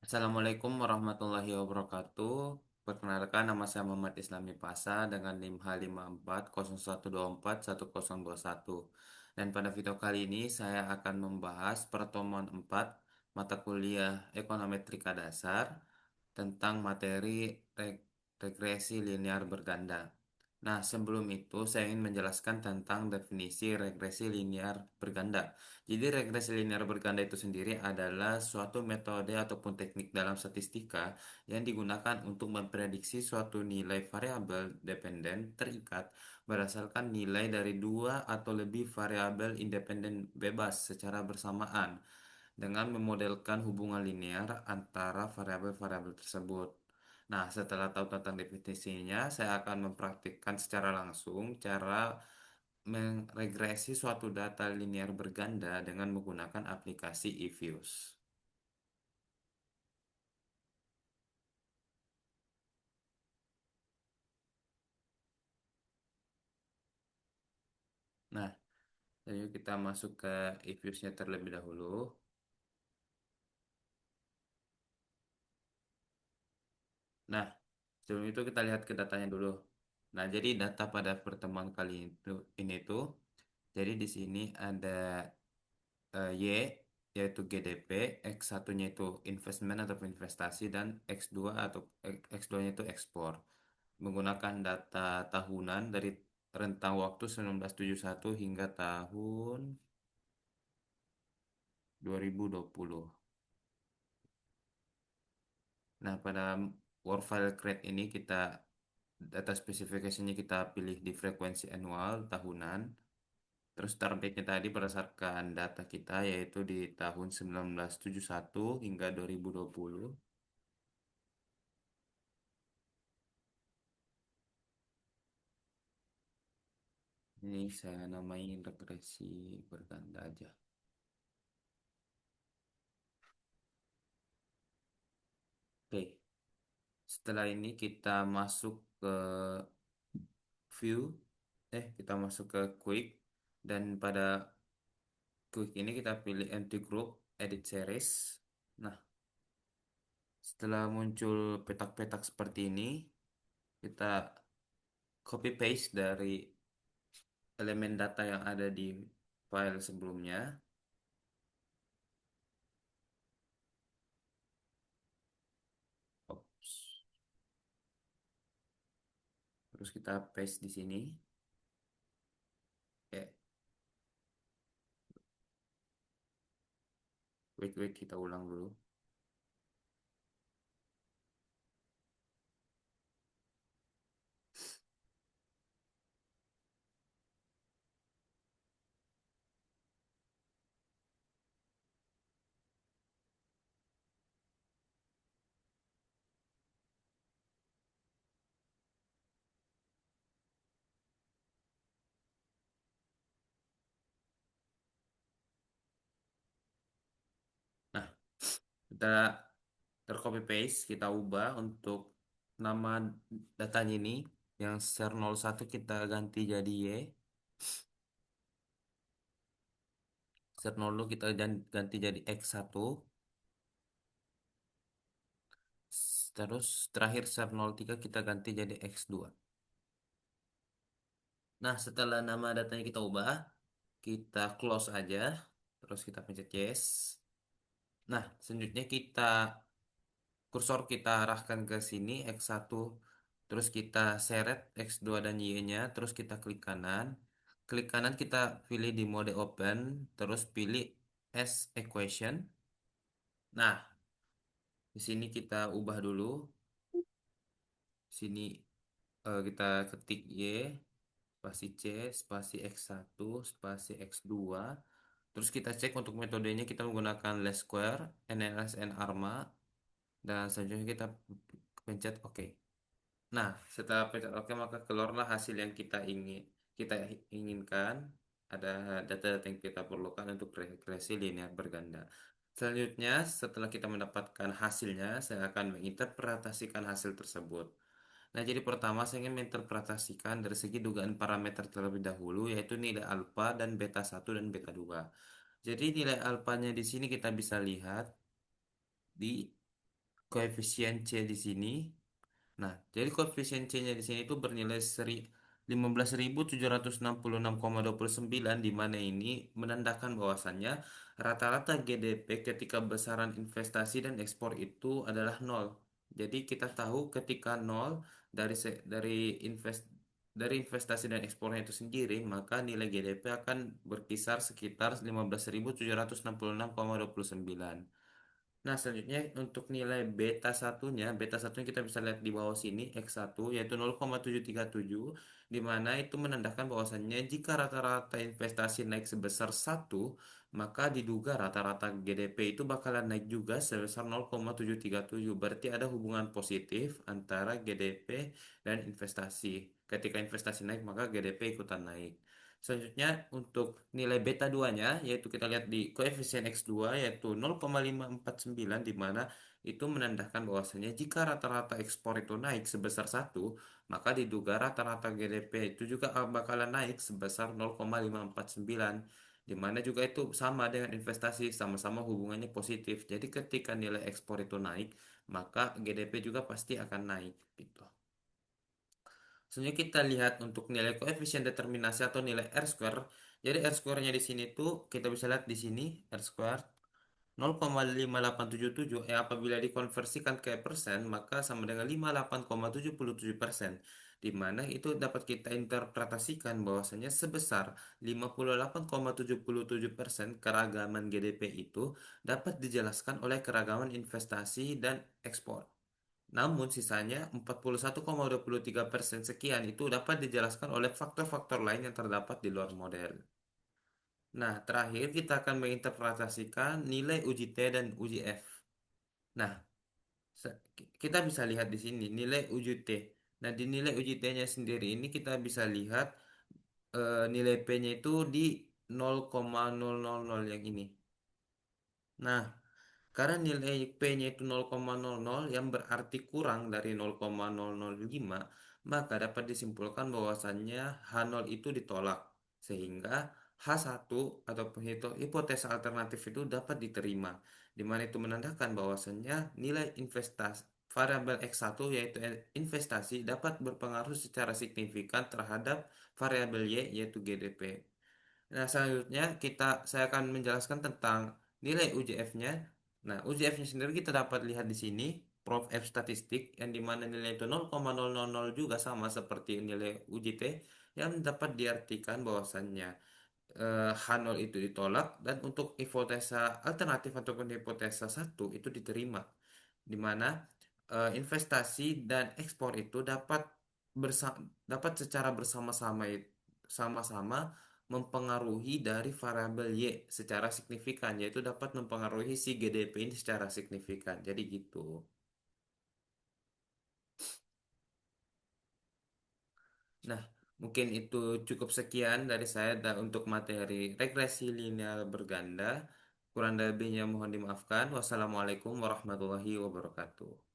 Assalamualaikum warahmatullahi wabarakatuh. Perkenalkan nama saya Muhammad Islami Pasa dengan NIM H5401241021. Dan pada video kali ini saya akan membahas pertemuan 4 mata kuliah Ekonometrika Dasar tentang materi regresi linear berganda. Nah, sebelum itu saya ingin menjelaskan tentang definisi regresi linear berganda. Jadi regresi linear berganda itu sendiri adalah suatu metode ataupun teknik dalam statistika yang digunakan untuk memprediksi suatu nilai variabel dependen terikat berdasarkan nilai dari dua atau lebih variabel independen bebas secara bersamaan dengan memodelkan hubungan linear antara variabel-variabel tersebut. Nah, setelah tahu tentang definisinya, saya akan mempraktikkan secara langsung cara meregresi suatu data linear berganda dengan menggunakan aplikasi eViews. Nah, yuk kita masuk ke eViews-nya terlebih dahulu. Nah, sebelum itu kita lihat ke datanya dulu. Nah, jadi data pada pertemuan kali ini tuh, jadi di sini ada Y yaitu GDP, X1-nya itu investment atau investasi dan X2 atau X2-nya itu ekspor. Menggunakan data tahunan dari rentang waktu 1971 hingga tahun 2020. Nah, pada World File Create ini kita data spesifikasinya kita pilih di frekuensi annual tahunan. Terus targetnya tadi berdasarkan data kita yaitu di tahun 1971 hingga 2020. Ini saya namai regresi berganda aja. Oke, setelah ini kita masuk ke view, kita masuk ke quick dan pada quick ini kita pilih empty group, edit series. Nah, setelah muncul petak-petak seperti ini, kita copy paste dari elemen data yang ada di file sebelumnya. Ops. Terus kita paste di sini. Eh, wait, kita ulang dulu. Nah, kita tercopy paste, kita ubah untuk nama datanya ini yang ser 01 kita ganti jadi Y, ser 02 kita ganti jadi X1, terus terakhir ser 03 kita ganti jadi X2. Nah, setelah nama datanya kita ubah, kita close aja, terus kita pencet yes. Nah, selanjutnya kursor kita arahkan ke sini X1, terus kita seret X2 dan Y-nya, terus kita klik kanan. Klik kanan kita pilih di mode open, terus pilih as equation. Nah, di sini kita ubah dulu. Sini kita ketik Y, spasi C, spasi X1, spasi X2. Terus kita cek untuk metodenya kita menggunakan least square, NLSN ARMA, dan selanjutnya kita pencet OK. Nah, setelah pencet OK maka keluarlah hasil yang kita inginkan. Ada data-data yang kita perlukan untuk regresi linear berganda. Selanjutnya, setelah kita mendapatkan hasilnya, saya akan menginterpretasikan hasil tersebut. Nah, jadi pertama saya ingin menginterpretasikan dari segi dugaan parameter terlebih dahulu, yaitu nilai alfa dan beta 1 dan beta 2. Jadi nilai alfanya di sini kita bisa lihat di koefisien C di sini. Nah, jadi koefisien C-nya di sini itu bernilai 15.766,29, di mana ini menandakan bahwasannya rata-rata GDP ketika besaran investasi dan ekspor itu adalah nol. Jadi kita tahu ketika nol dari investasi dan ekspornya itu sendiri, maka nilai GDP akan berkisar sekitar 15.766,29. Nah, selanjutnya untuk nilai beta satunya kita bisa lihat di bawah sini, X1, yaitu 0,737, di mana itu menandakan bahwasannya jika rata-rata investasi naik sebesar 1, maka diduga rata-rata GDP itu bakalan naik juga sebesar 0,737. Berarti ada hubungan positif antara GDP dan investasi. Ketika investasi naik, maka GDP ikutan naik. Selanjutnya untuk nilai beta 2-nya yaitu kita lihat di koefisien X2 yaitu 0,549, di mana itu menandakan bahwasanya jika rata-rata ekspor itu naik sebesar 1, maka diduga rata-rata GDP itu juga bakalan naik sebesar 0,549, di mana juga itu sama dengan investasi, sama-sama hubungannya positif. Jadi ketika nilai ekspor itu naik, maka GDP juga pasti akan naik gitu. Selanjutnya kita lihat untuk nilai koefisien determinasi atau nilai R square. Jadi R square-nya di sini tuh kita bisa lihat di sini R square 0,5877, apabila dikonversikan ke persen maka sama dengan 58,77%, di mana itu dapat kita interpretasikan bahwasanya sebesar 58,77% keragaman GDP itu dapat dijelaskan oleh keragaman investasi dan ekspor. Namun sisanya 41,23% sekian itu dapat dijelaskan oleh faktor-faktor lain yang terdapat di luar model. Nah, terakhir kita akan menginterpretasikan nilai uji T dan uji F. Nah, kita bisa lihat di sini nilai uji T. Nah, di nilai uji T-nya sendiri ini kita bisa lihat nilai P-nya itu di 0,000 yang ini. Nah, karena nilai P-nya itu 0,00 yang berarti kurang dari 0,005, maka dapat disimpulkan bahwasannya H0 itu ditolak. Sehingga H1 ataupun hipotesa alternatif itu dapat diterima. Di mana itu menandakan bahwasannya nilai investasi variabel X1 yaitu investasi dapat berpengaruh secara signifikan terhadap variabel Y yaitu GDP. Nah, selanjutnya saya akan menjelaskan tentang nilai UJF-nya. Nah, UJF-nya sendiri kita dapat lihat di sini, Prof F statistik, yang dimana nilai itu 0,000 juga sama seperti nilai UJT, yang dapat diartikan bahwasannya H0 itu ditolak dan untuk hipotesa alternatif ataupun hipotesa satu itu diterima, di mana investasi dan ekspor itu dapat secara sama-sama mempengaruhi dari variabel Y secara signifikan, yaitu dapat mempengaruhi si GDP ini secara signifikan. Jadi gitu. Nah, mungkin itu cukup sekian dari saya untuk materi regresi linear berganda. Kurang lebihnya mohon dimaafkan. Wassalamualaikum warahmatullahi wabarakatuh.